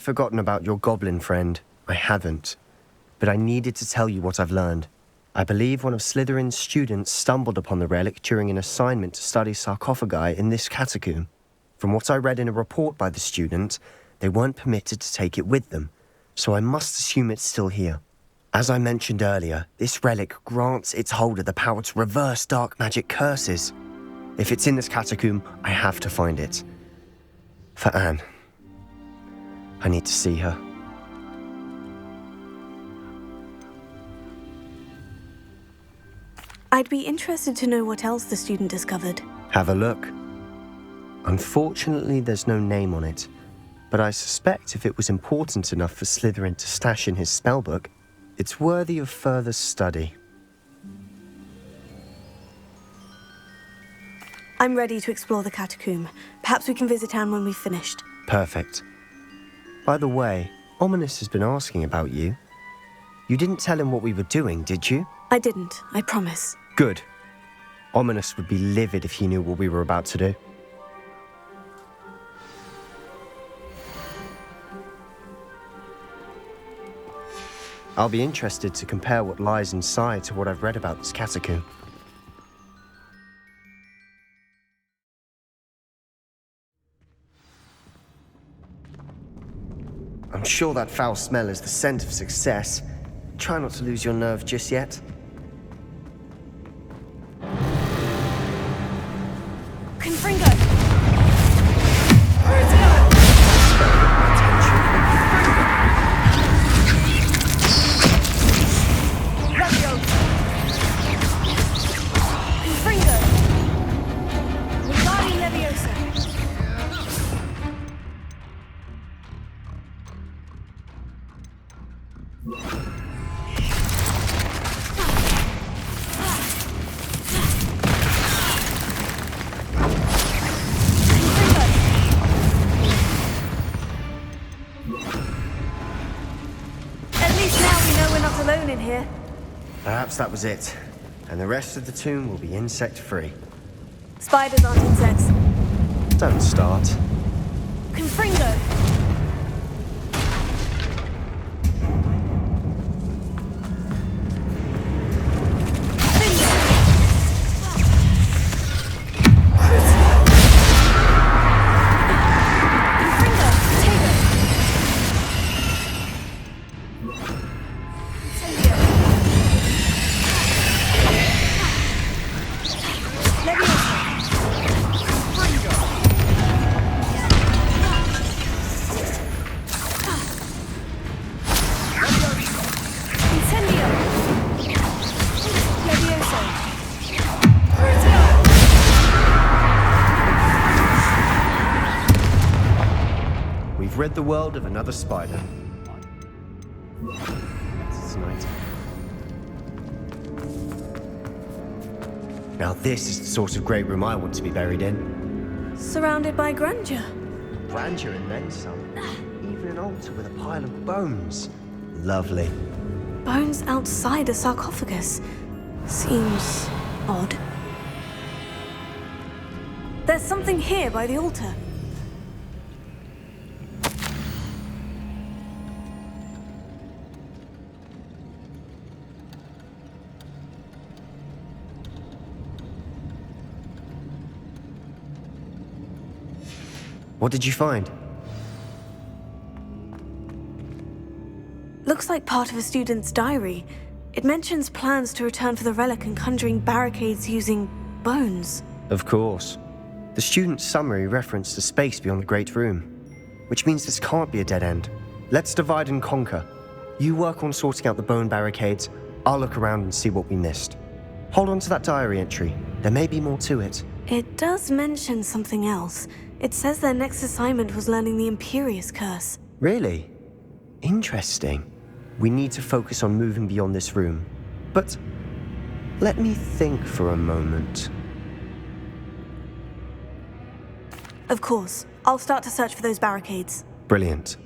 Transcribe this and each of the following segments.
Forgotten about your goblin friend. I haven't. But I needed to tell you what I've learned. I believe one of Slytherin's students stumbled upon the relic during an assignment to study sarcophagi in this catacomb. From what I read in a report by the student, they weren't permitted to take it with them, so I must assume it's still here. As I mentioned earlier, this relic grants its holder the power to reverse dark magic curses. If it's in this catacomb, I have to find it. For Anne. I need to see her. I'd be interested to know what else the student discovered. Have a look. Unfortunately, there's no name on it, but I suspect if it was important enough for Slytherin to stash in his spellbook, it's worthy of further study. I'm ready to explore the catacomb. Perhaps we can visit Anne when we've finished. Perfect. By the way, Ominous has been asking about you. You didn't tell him what we were doing, did you? I didn't, I promise. Good. Ominous would be livid if he knew what we were about to do. I'll be interested to compare what lies inside to what I've read about this catacomb. I'm sure that foul smell is the scent of success. Try not to lose your nerve just yet. Confringo! Alone in here. Perhaps that was it. And the rest of the tomb will be insect-free. Spiders aren't insects. Don't start. Confringo! Rid the world of another spider. Tonight. Now this is the sort of great room I want to be buried in. Surrounded by grandeur. Grandeur and then some. Even an altar with a pile of bones. Lovely. Bones outside a sarcophagus. Seems odd. There's something here by the altar. What did you find? Looks like part of a student's diary. It mentions plans to return for the relic and conjuring barricades using bones. Of course. The student's summary referenced a space beyond the Great Room, which means this can't be a dead end. Let's divide and conquer. You work on sorting out the bone barricades, I'll look around and see what we missed. Hold on to that diary entry. There may be more to it. It does mention something else. It says their next assignment was learning the Imperious Curse. Really? Interesting. We need to focus on moving beyond this room. But let me think for a moment. Of course. I'll start to search for those barricades. Brilliant.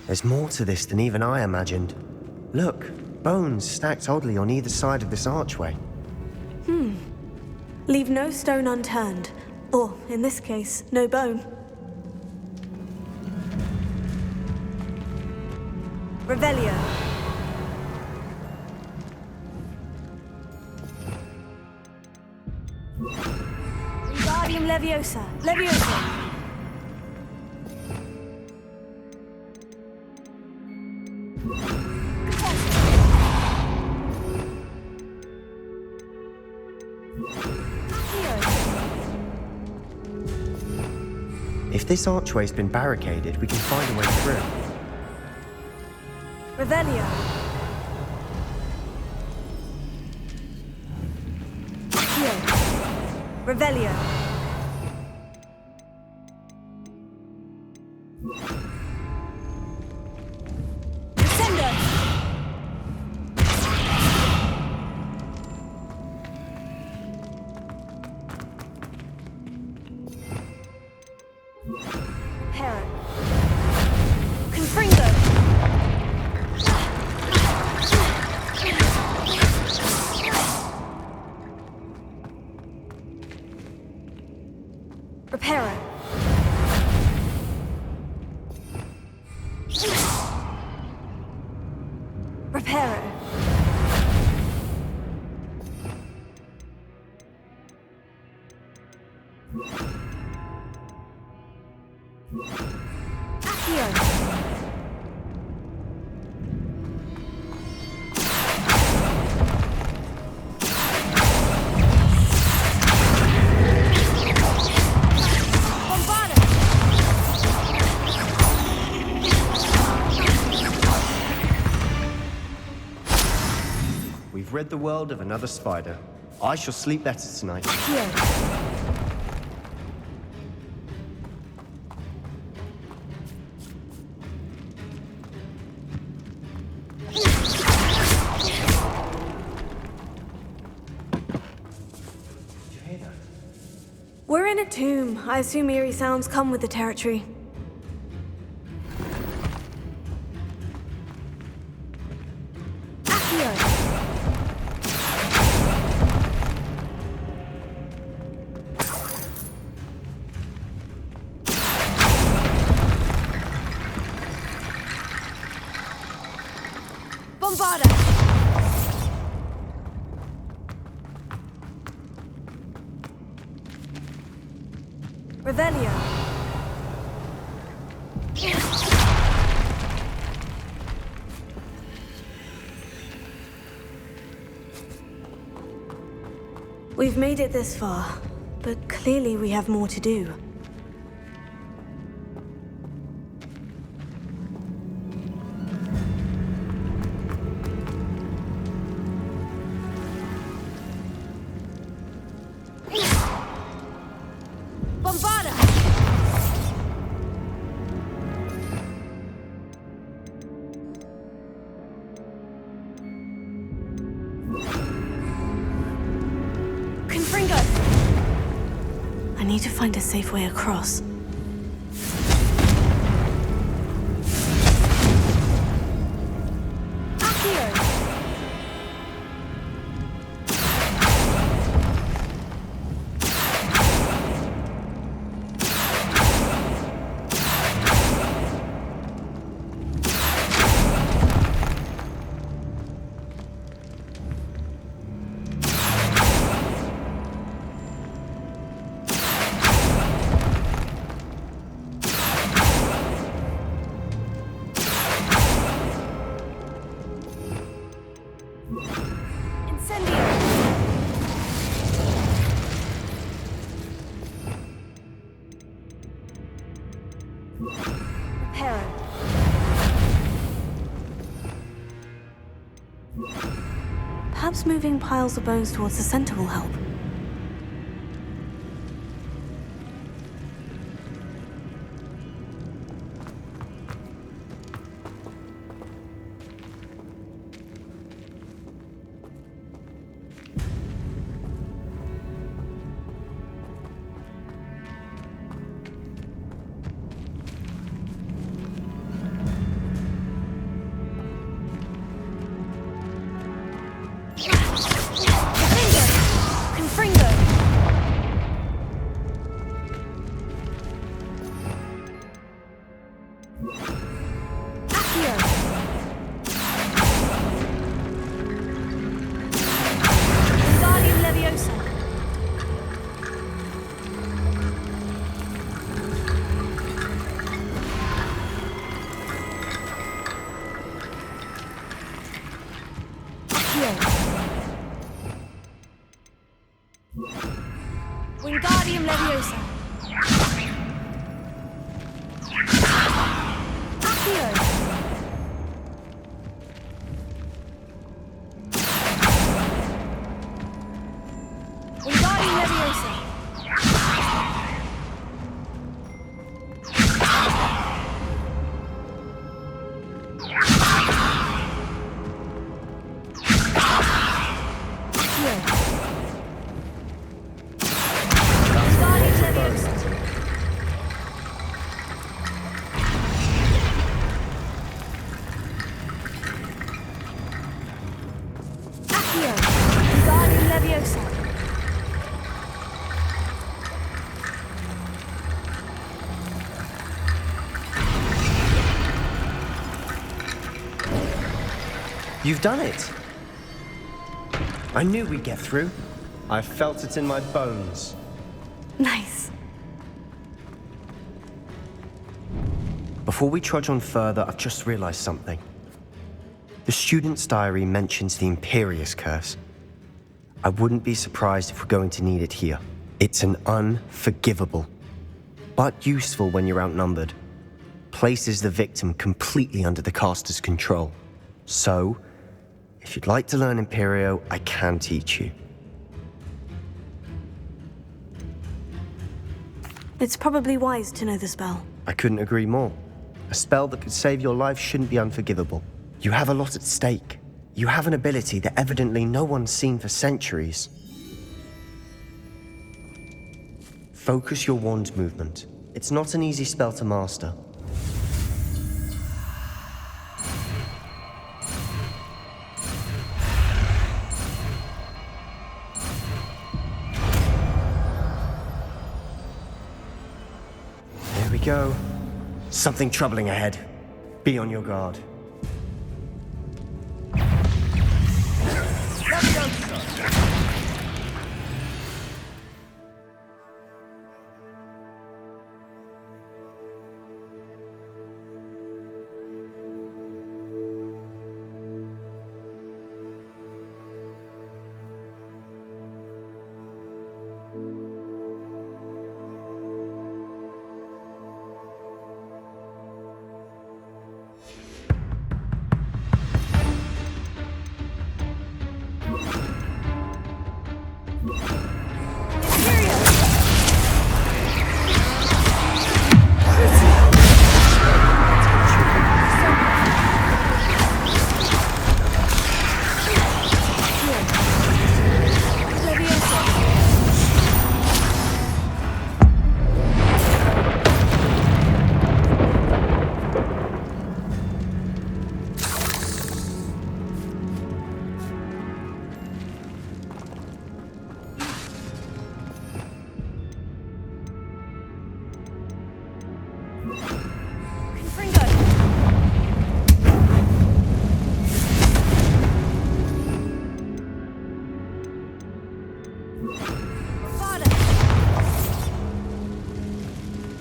There's more to this than even I imagined. Look, bones stacked oddly on either side of this archway. Leave no stone unturned. Or, in this case, no bone. Revelio. Wingardium Leviosa. Leviosa. If this archway's been barricaded, we can find a way through. Revelio. Accio. Revelio. Descendo. Para. Confringo. Reparo. Reparo. Accio. We've rid the world of another spider. I shall sleep better tonight. Accio. We're in a tomb. I assume eerie sounds come with the territory. Accio. Bombarda. Revelio. We've made it this far, but clearly we have more to do. Bombarda! Confringo! I need to find a safe way across. Accio! Reparo. Perhaps moving piles of bones towards the center will help. Confringo! Accio! You've done it! I knew we'd get through. I felt it in my bones. Nice. Before we trudge on further, I've just realized something. The student's diary mentions the Imperious Curse. I wouldn't be surprised if we're going to need it here. It's an unforgivable, but useful when you're outnumbered. Places the victim completely under the caster's control. So, if you'd like to learn Imperio, I can teach you. It's probably wise to know the spell. I couldn't agree more. A spell that could save your life shouldn't be unforgivable. You have a lot at stake. You have an ability that evidently no one's seen for centuries. Focus your wand movement. It's not an easy spell to master. There we go. Something troubling ahead. Be on your guard.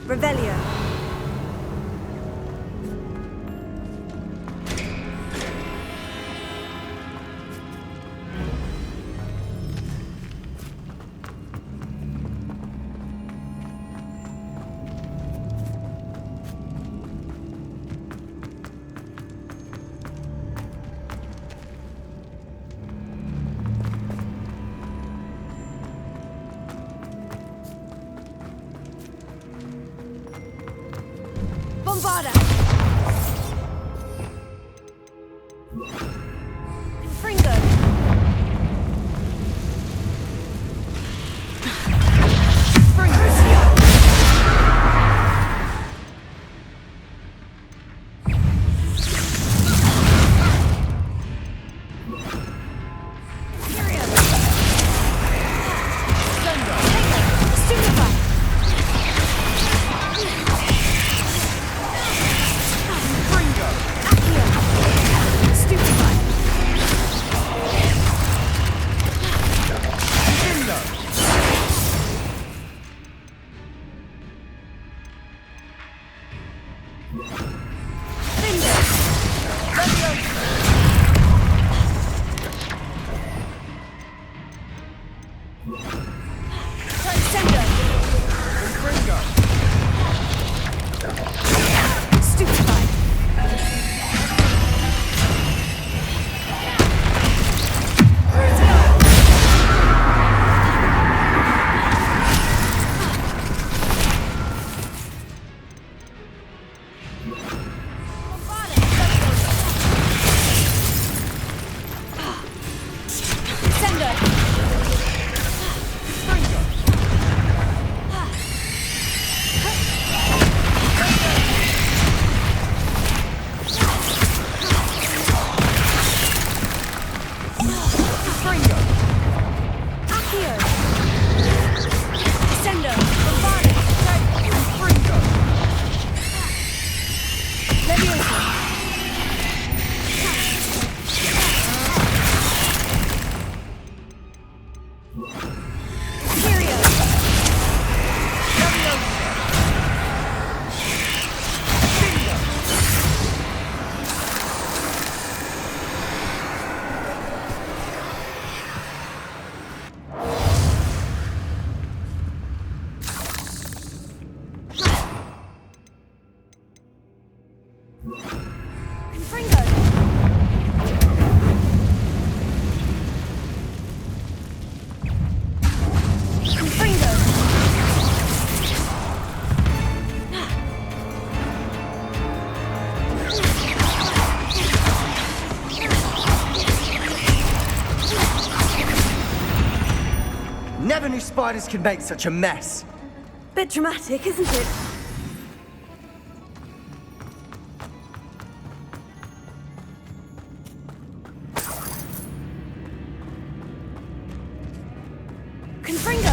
Revelio. Bombarda! Confringo! Confringo! Confringo! Never knew spiders could make such a mess. Bit dramatic, isn't it? Confringo!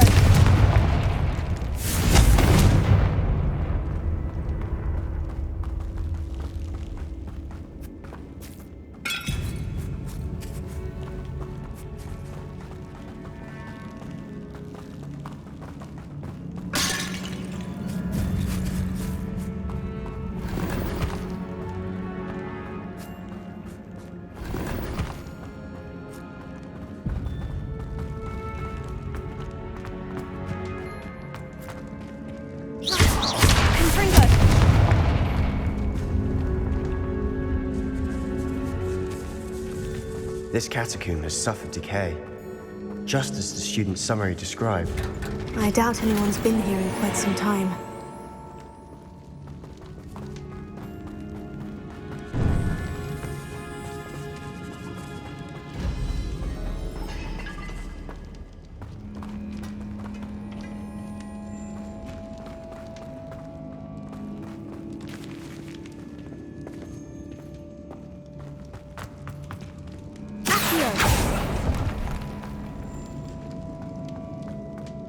This catacomb has suffered decay, just as the student's summary described. I doubt anyone's been here in quite some time.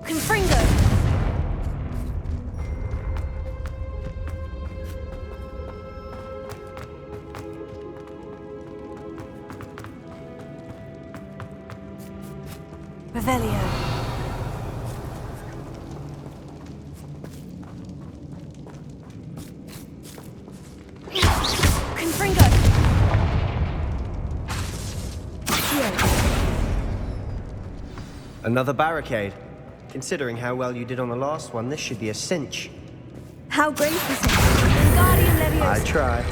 Confringo! Revelio. Confringo! Another barricade. Considering how well you did on the last one, this should be a cinch. How great is it? Wingardium Leviosa. I tried.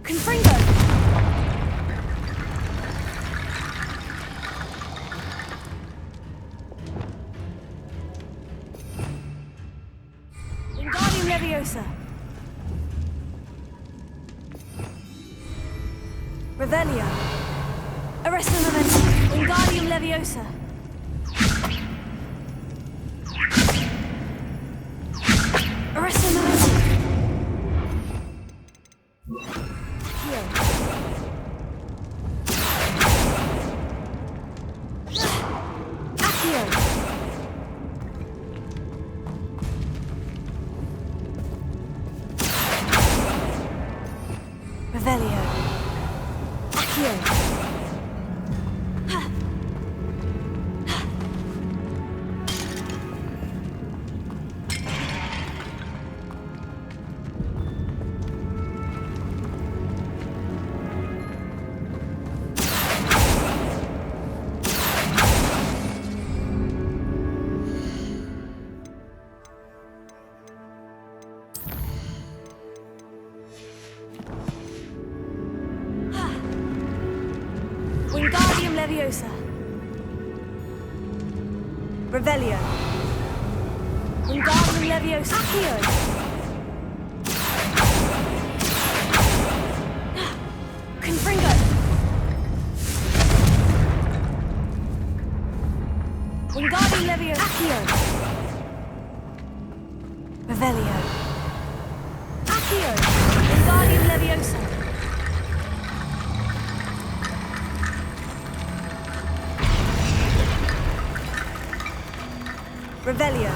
Confringo! Wingardium Leviosa. Revelio. Arresto Momentum. Wingardium Leviosa. Arresto Momentum. Revelio. Accio. Wingardium Leviosa. Revelio. Wingardium Leviosa. Accio. Confringo. Wingardium Leviosa. Accio. Revelio. Accio. Wingardium Leviosa. Revelio.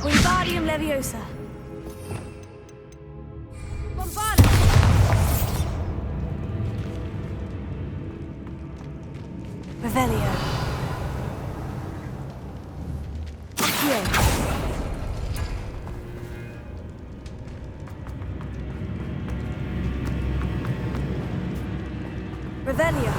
Wingardium Leviosa. Bombarda. Revelio. Accio. Revelio.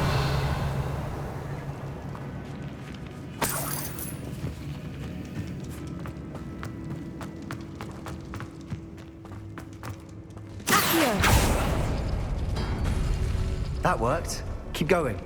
Accio. That worked. Keep going.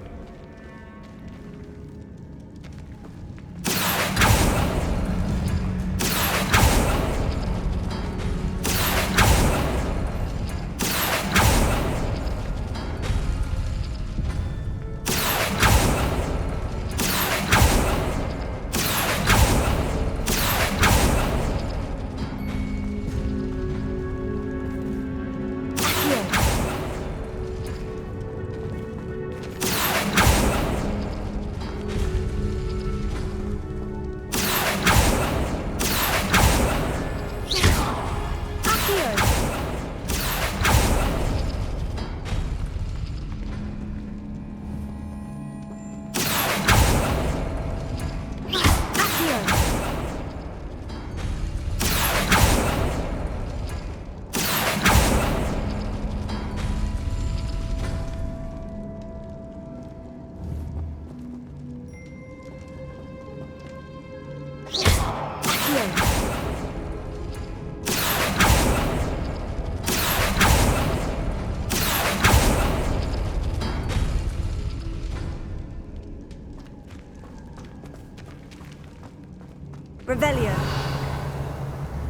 Revelio.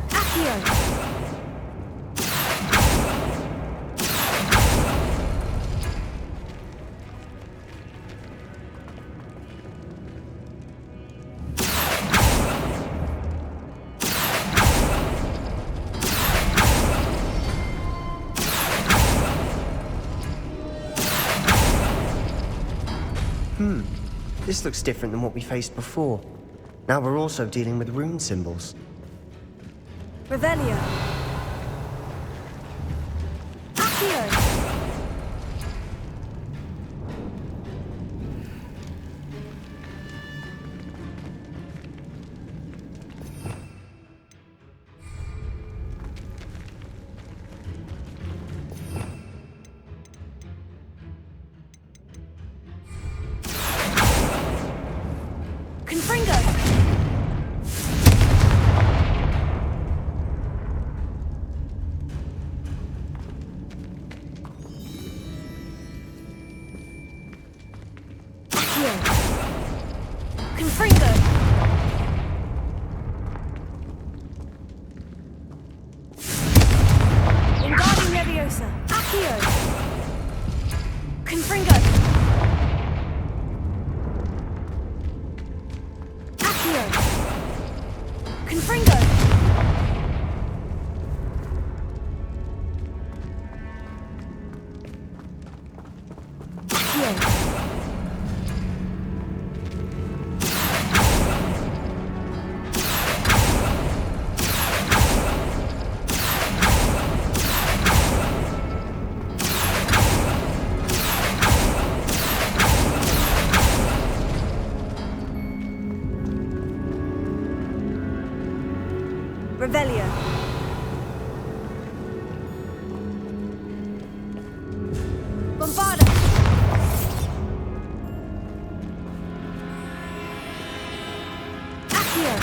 Accio. This looks different than what we faced before. Now we're also dealing with rune symbols. Revelio. Accio. Confringo. Confringo. Wingardium Leviosa. Accio. Confringo. Accio. Confringo. Accio. Revelio. Bombarda. Accio.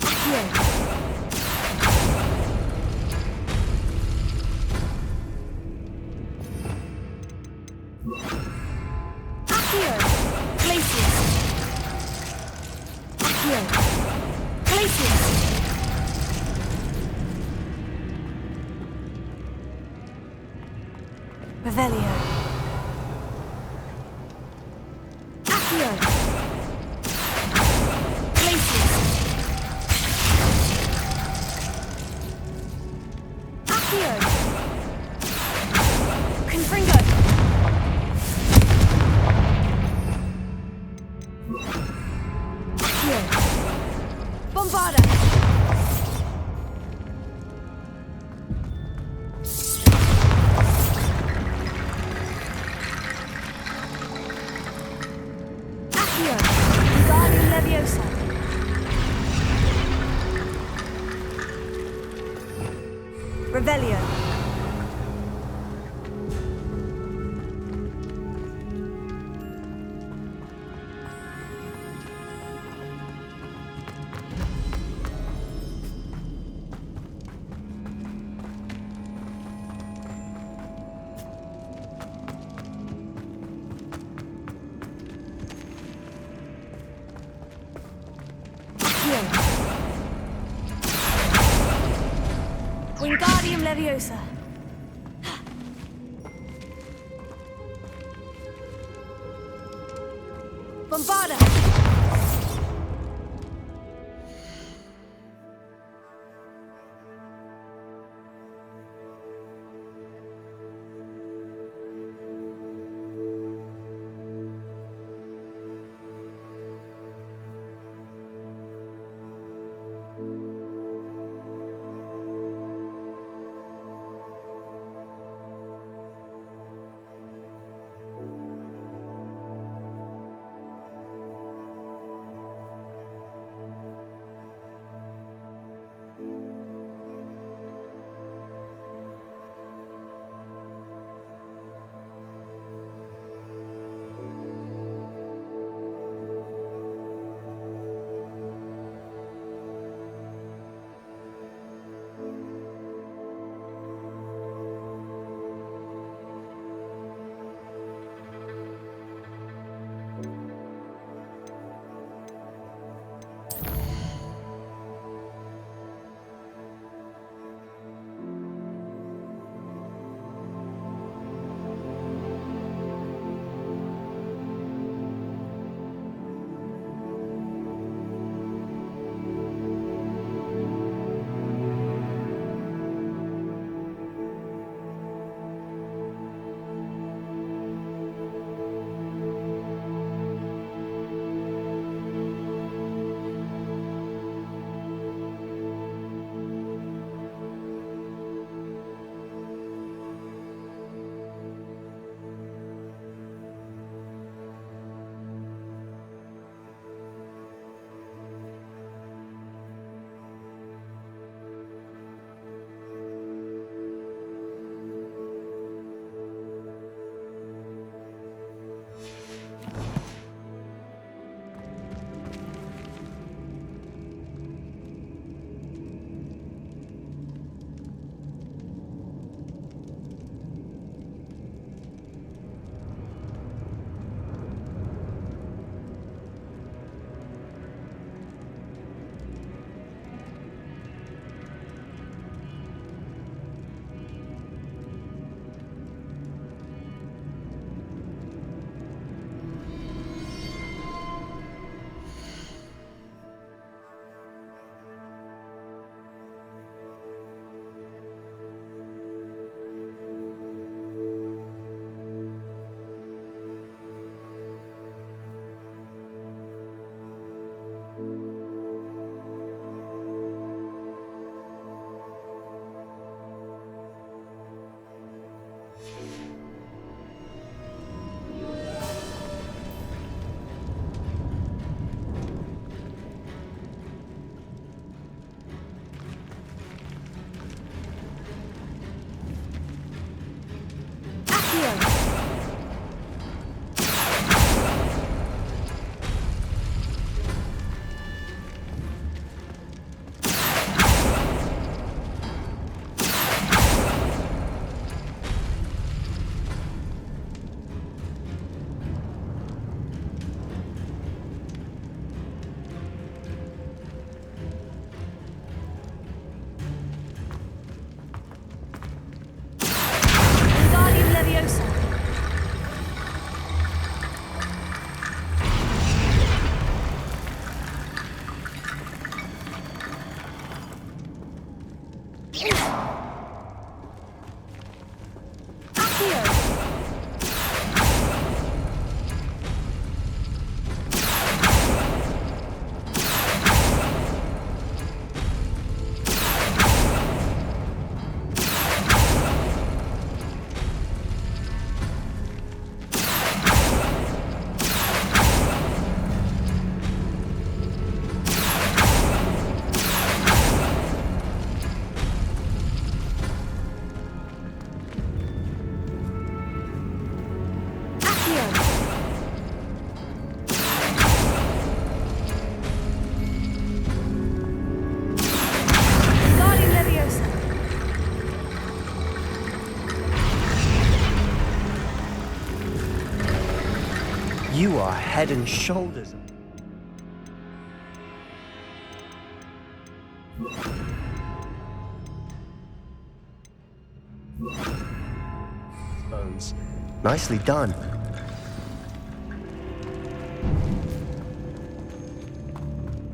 Accio. Revelio. Accio. Glacius. Accio. Confringo. Accio. Bombarda. Accio. Wingardium Leviosa. Revelio. Accio. Wingardium Leviosa. Bombarda. You are head and shoulders. Bones. Nicely done.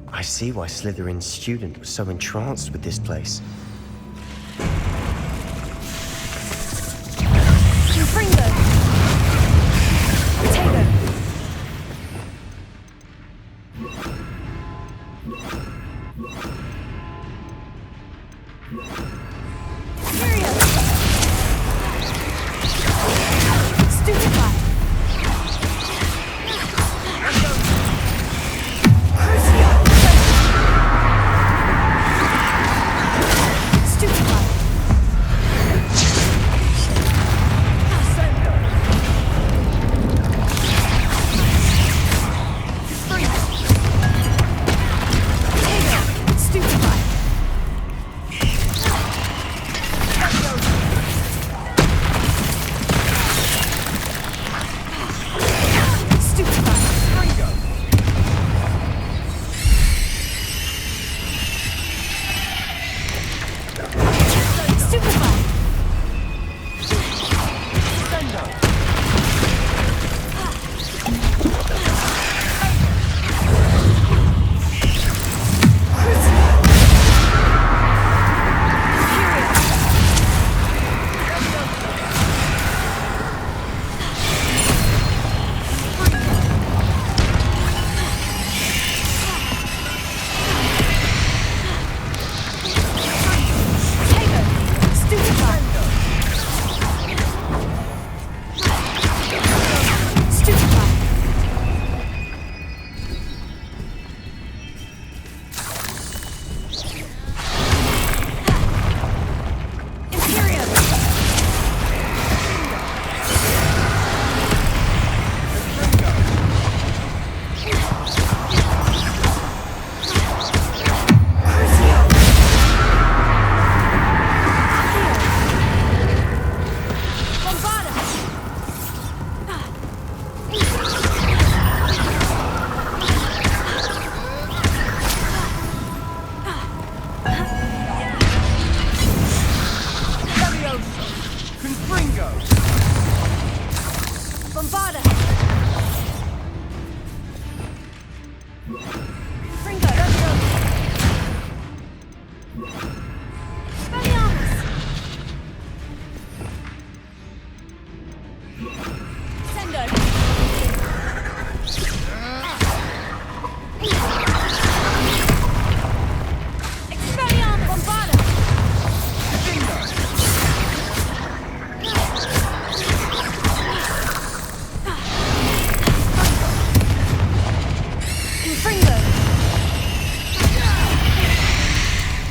I see why Slytherin's student was so entranced with this place.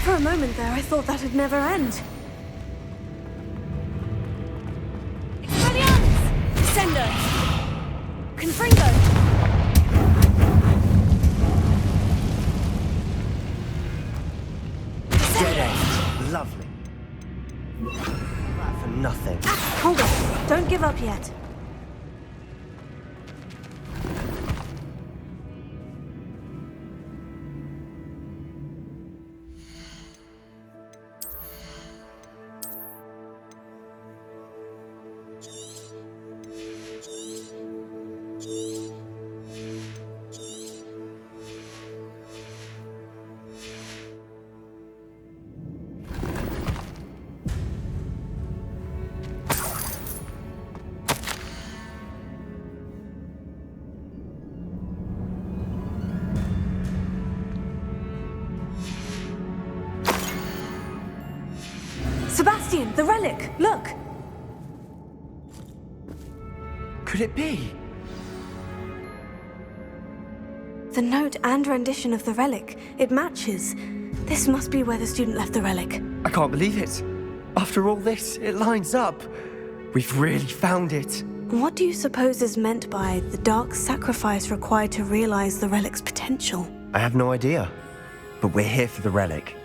For a moment there, I thought that'd never end. Expelliarmus! Descendo! Confringo! Dead end. Lovely. That for nothing. Hold on. Don't give up yet. Sebastian, the relic! Look! Could it be? The note and rendition of the relic. It matches. This must be where the student left the relic. I can't believe it. After all this, it lines up. We've really found it. What do you suppose is meant by the dark sacrifice required to realize the relic's potential? I have no idea. But we're here for the relic.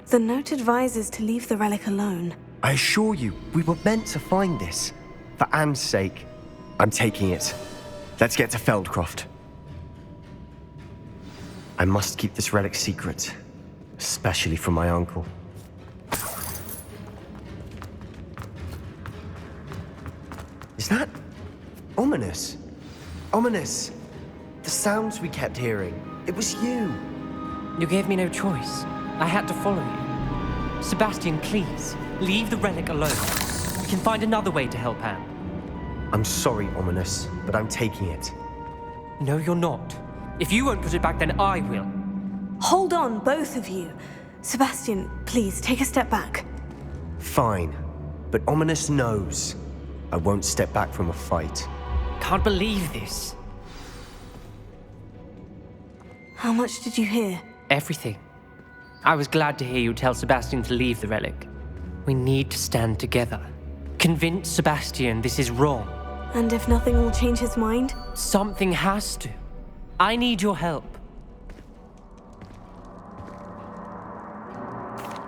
The note advises to leave the relic alone. I assure you, we were meant to find this. For Anne's sake. I'm taking it. Let's get to Feldcroft. I must keep this relic secret. Especially from my uncle. Is that... ominous? Ominous! The sounds we kept hearing. It was you. You gave me no choice. I had to follow you. Sebastian, please, leave the relic alone. We can find another way to help Anne. I'm sorry, Ominous, but I'm taking it. No, you're not. If you won't put it back, then I will. Hold on, both of you. Sebastian, please, take a step back. Fine, but Ominous knows. I won't step back from a fight. Can't believe this. How much did you hear? Everything. I was glad to hear you tell Sebastian to leave the relic. We need to stand together. Convince Sebastian this is wrong. And if nothing will change his mind? Something has to. I need your help.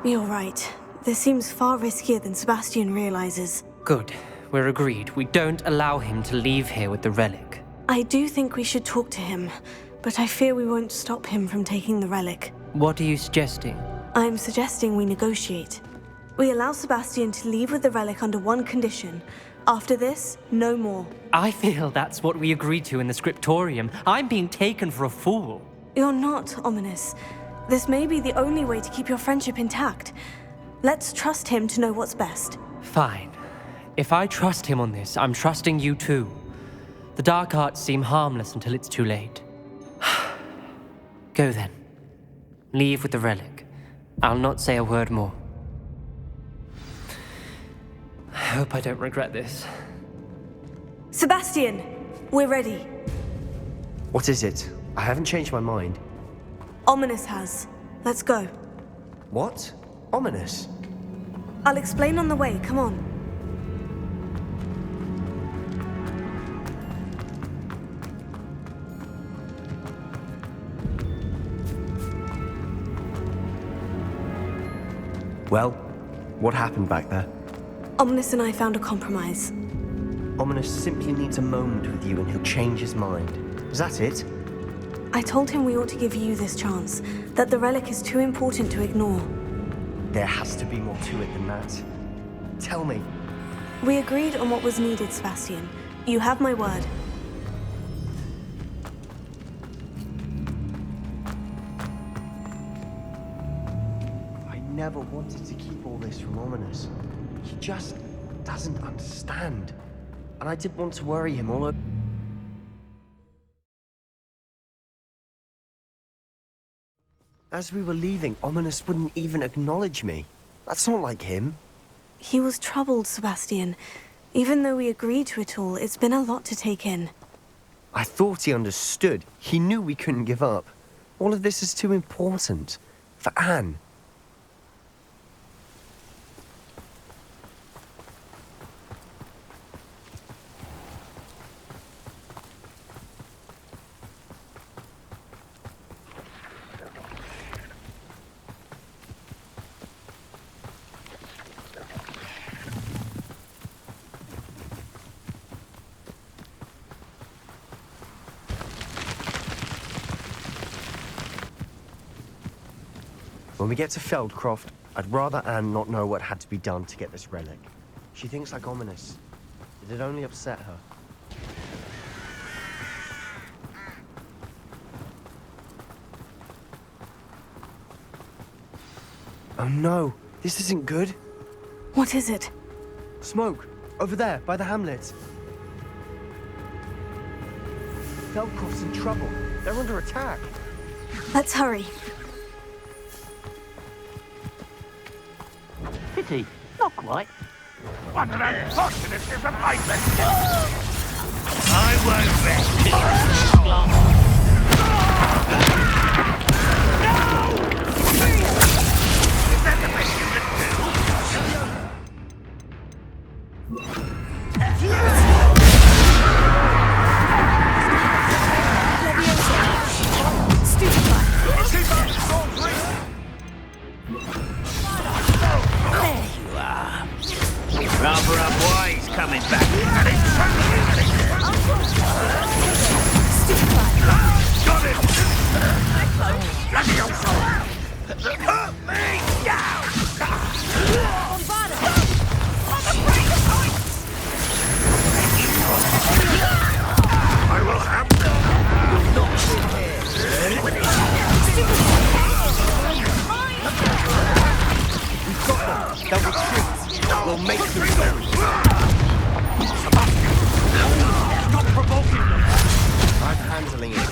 You're right. This seems far riskier than Sebastian realizes. Good. We're agreed. We don't allow him to leave here with the relic. I do think we should talk to him, but I fear we won't stop him from taking the relic. What are you suggesting? I'm suggesting we negotiate. We allow Sebastian to leave with the relic under one condition. After this, no more. I feel that's what we agreed to in the scriptorium. I'm being taken for a fool. You're not, Ominous. This may be the only way to keep your friendship intact. Let's trust him to know what's best. Fine. If I trust him on this, I'm trusting you too. The dark arts seem harmless until it's too late. Go then. Leave with the relic. I'll not say a word more. I hope I don't regret this. Sebastian! We're ready. What is it? I haven't changed my mind. Ominous has. Let's go. What? Ominous? I'll explain on the way. Come on. Well, what happened back there? Ominous and I found a compromise. Ominous simply needs a moment with you and he'll change his mind. Is that it? I told him we ought to give you this chance, that the relic is too important to ignore. There has to be more to it than that. Tell me. We agreed on what was needed, Sebastian. You have my word. I never wanted to keep all this from Ominous. He just doesn't understand. And I didn't want to worry him all over. As we were leaving, Ominous wouldn't even acknowledge me. That's not like him. He was troubled, Sebastian. Even though we agreed to it all, it's been a lot to take in. I thought he understood. He knew we couldn't give up. All of this is too important. For Anne. When we get to Feldcroft, I'd rather Anne not know what had to be done to get this relic. She thinks like ominous. It'd only upset her. Oh no, this isn't good. What is it? Smoke, over there, by the hamlet. Feldcroft's in trouble. They're under attack. Let's hurry. Pity, not quite. What an unfortunate disappointment! I won't rest. Is that the best you can Rather a boy's coming back. Got it! Bloody old soul! Put me down! I will have them! Not We've got them. They'll retreat. We'll make them go. Stop provoking them! I'm handling it. I'm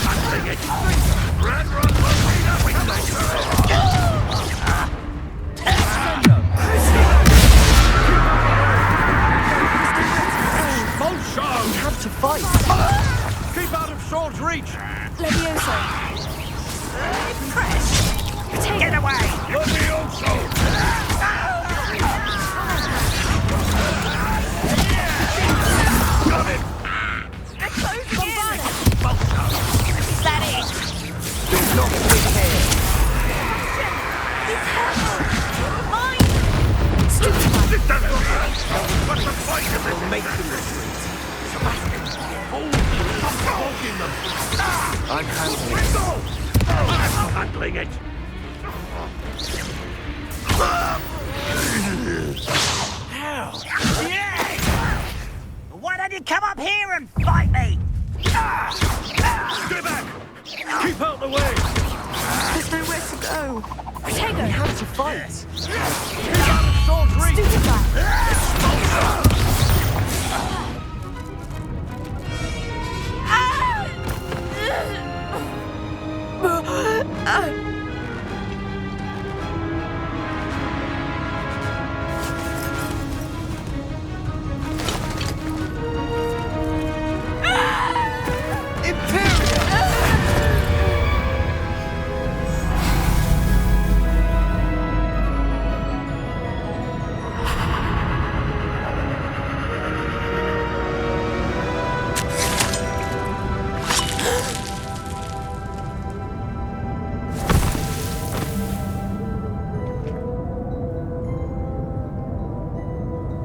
handling it! Run, We have to fight. keep out of sword's reach! Levioso. Get away! Levioso! Got it! They're closing in. Is that it? You're not with here. Mine. Stupid. This doesn't look right! What's the point of this? We'll make them retreat. Stop provoking them! I'm handling it. I'm handling it! Why don't you come up here and fight me? Stay back! Keep out the way! There's nowhere to go. We Protego. have to fight. Keep out of sword's reach! Stupid guy.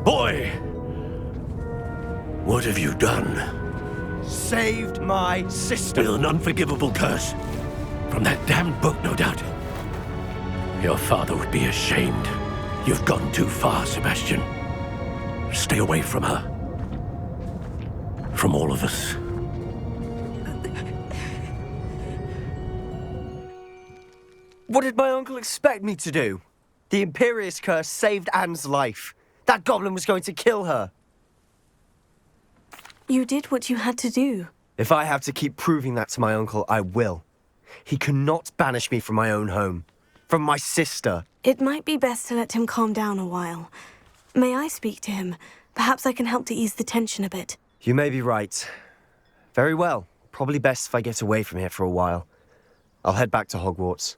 Boy! What have you done? Saved my sister. With an unforgivable curse. From that damned book, no doubt. Your father would be ashamed. You've gone too far, Sebastian. Stay away from her. From all of us. What did my uncle expect me to do? The Imperious curse saved Anne's life. That goblin was going to kill her. You did what you had to do. If I have to keep proving that to my uncle, I will. He cannot banish me from my own home. From my sister. It might be best to let him calm down a while. May I speak to him? Perhaps I can help to ease the tension a bit. You may be right. Very well. Probably best if I get away from here for a while. I'll head back to Hogwarts.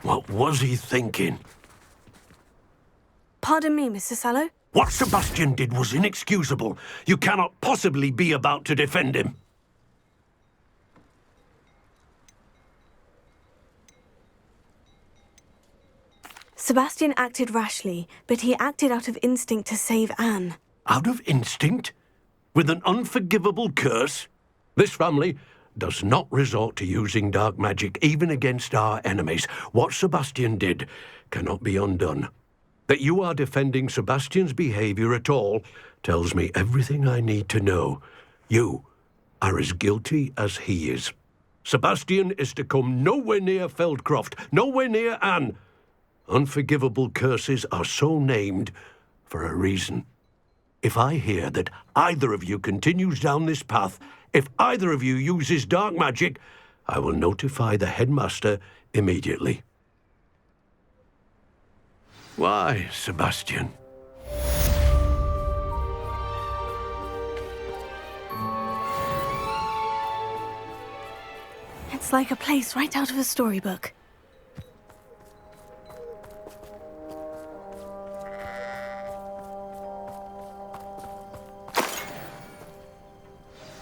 What was he thinking? Pardon me, Mr. Sallow. What Sebastian did was inexcusable. You cannot possibly be about to defend him. Sebastian acted rashly, but he acted out of instinct to save Anne. Out of instinct? With an unforgivable curse? This family does not resort to using dark magic even against our enemies. What Sebastian did cannot be undone. That you are defending Sebastian's behavior at all tells me everything I need to know. You are as guilty as he is. Sebastian is to come nowhere near Feldcroft, nowhere near Anne. Unforgivable curses are so named for a reason. If I hear that either of you continues down this path, if either of you uses dark magic, I will notify the headmaster immediately. Why, Sebastian? It's like a place right out of a storybook.